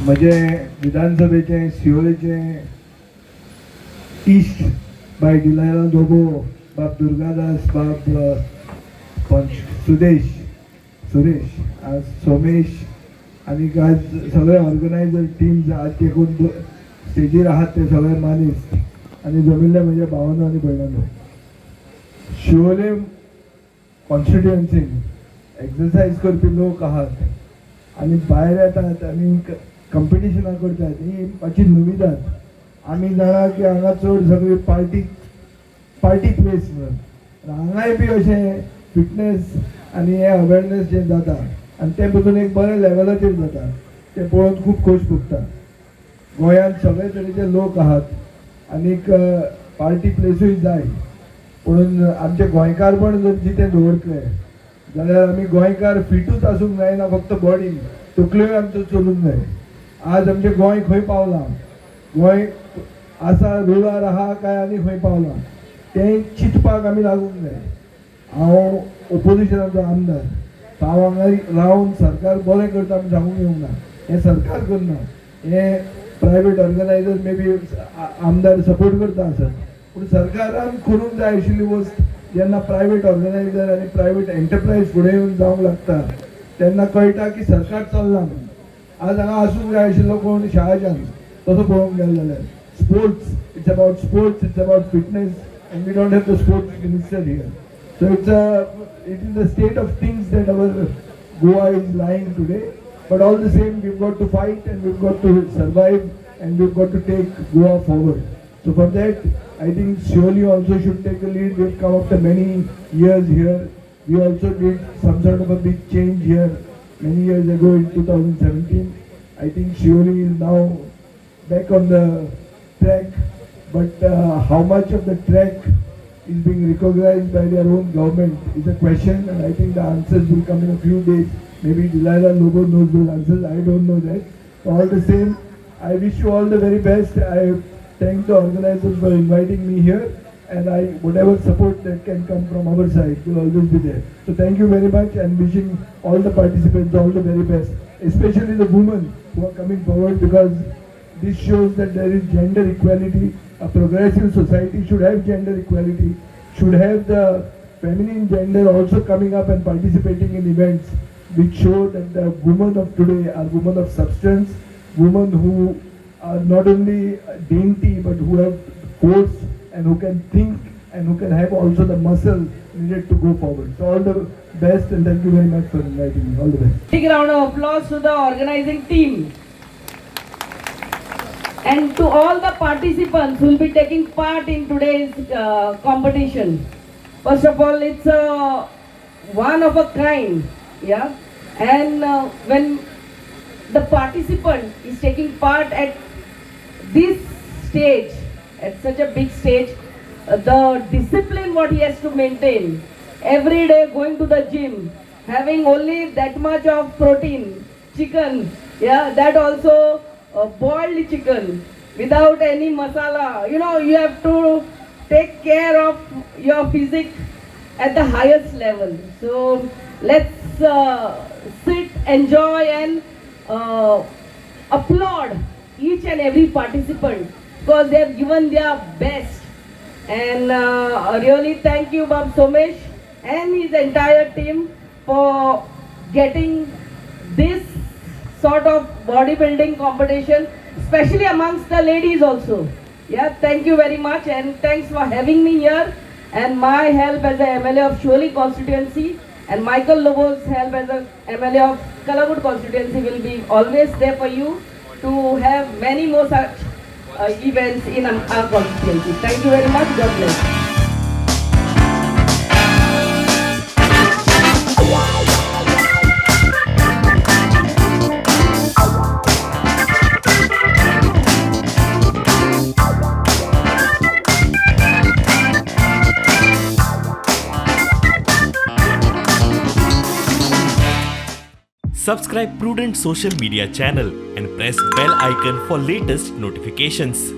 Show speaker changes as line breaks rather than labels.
म्हजे विधानसभेचे शिवोलेचे इश्ट बाय डिलायला दोबो बाब दुर्गादास बाब सुरेश आज सोमेश आणि आज सगळे ऑर्गनायझर टीम्स आज ते कोण स्टेजीर आहात ते सगळे मानीस आणि जमिल्ले म्हणजे भावांनो आणि भयणांनो शिवोले कॉन्स्टिट्युएन्सीन एक्सरसाइज करपी लोक आहात आणि भायर येतात आणि कंपिटिशनां करतात ही मातशी नुविदाद आमी जाणा की हांगा चड सगळी पार्टी प्लेस म्हणून हांगाय बी अशें फिटनेस आनी हे अवेरनेस जे जाता आनी ते पसून एक बरे लेवलाचेर जाता ते पळोवन खूब खोश भोगता गोंयांत सगळे तरेचे लोक आहात आनीक पार्टी प्लेसूय जाय म्हणून आमचे गोंयकारपण जर जितें दवरतले जाल्यार आमी गोंयकार फिटूच आसूंक जायना फक्त बॉडीन तकल्योय आमच्यो चलूंक जाय आज आमचें गोंय खंय पावलां गोंय आसा रुरार आहा काय आनी खंय पावलां तें चिंतपाक आमी लागूंक जाय हांव ओपोजिशनाचो आमदार हांव हांगा रावन सरकार बरें करता आमी सांगूंक येवंक ना हें सरकार करना हें प्रायवेट ऑर्गनायझर मे बी आमदार सपोर्ट करता आसत पूण सरकारान करूंक जाय आशिल्ली वस्त जेन्ना प्रायवेट ऑर्गनायझर आनी प्रायवेट एंटरप्रायज फुडें येवन जावंक लागता तेन्ना कळटा की सरकार चलना म्हणून आज हांगा आसूंक जाय आशिल्लो कोण शाहजान तसो पळोवंक गेलो जाल्यार sports it's about fitness and we don't have the sports minister here. So it is the state of things that our Goa is lying today. But all the same, we've got to fight and we've got to survive and we've got to take Goa forward. So for that, I think Shioli also should take a lead. We've come after many years here. We also did some sort of a big change here many years ago in 2017. I think Shioli is now back on the track. But how much of the track is being recognized by their own government is a question, and I think the answers will come in a few days. Maybe Delilah Lobo knows those answers. I don't know that. All the same, I wish you all the very best. I thank the organizers for inviting me here, and whatever support that can come from our side will always be there. So thank you very much, and wishing all the participants all the very best, especially the women who are coming forward, because this shows that there is gender equality. A progressive society should have gender equality, should have the feminine gender also coming up and participating in events which show that the women of today are women of substance, women who are not only dainty but who have force and who can think and who can have also the muscle needed to go forward. So all the best and thank you very much for inviting me. All the best.
Big round of applause to the organizing team. And to all the participants who will be taking part in today's competition. First of all, it's one of a kind, yeah. And when the participant is taking part at this stage, at such a big stage, the discipline what he has to maintain, every day going to the gym, having only that much of protein, chicken, yeah, that also boiled chicken without any masala. You know, you have to take care of your physique at the highest level. So let's sit, enjoy and applaud each and every participant because they have given their best. And really thank you Bab Somesh and his entire team for getting this sort of bodybuilding competition, especially amongst the ladies also. Yeah, thank you very much and thanks for having me here and my help as a MLA of Shioli constituency and Michael Lobo's help as a MLA of Kalagud constituency will be always there for you to have many more such events in our constituency. Thank you very much. God bless.
Subscribe Prudent social media channel and press bell icon for latest notifications.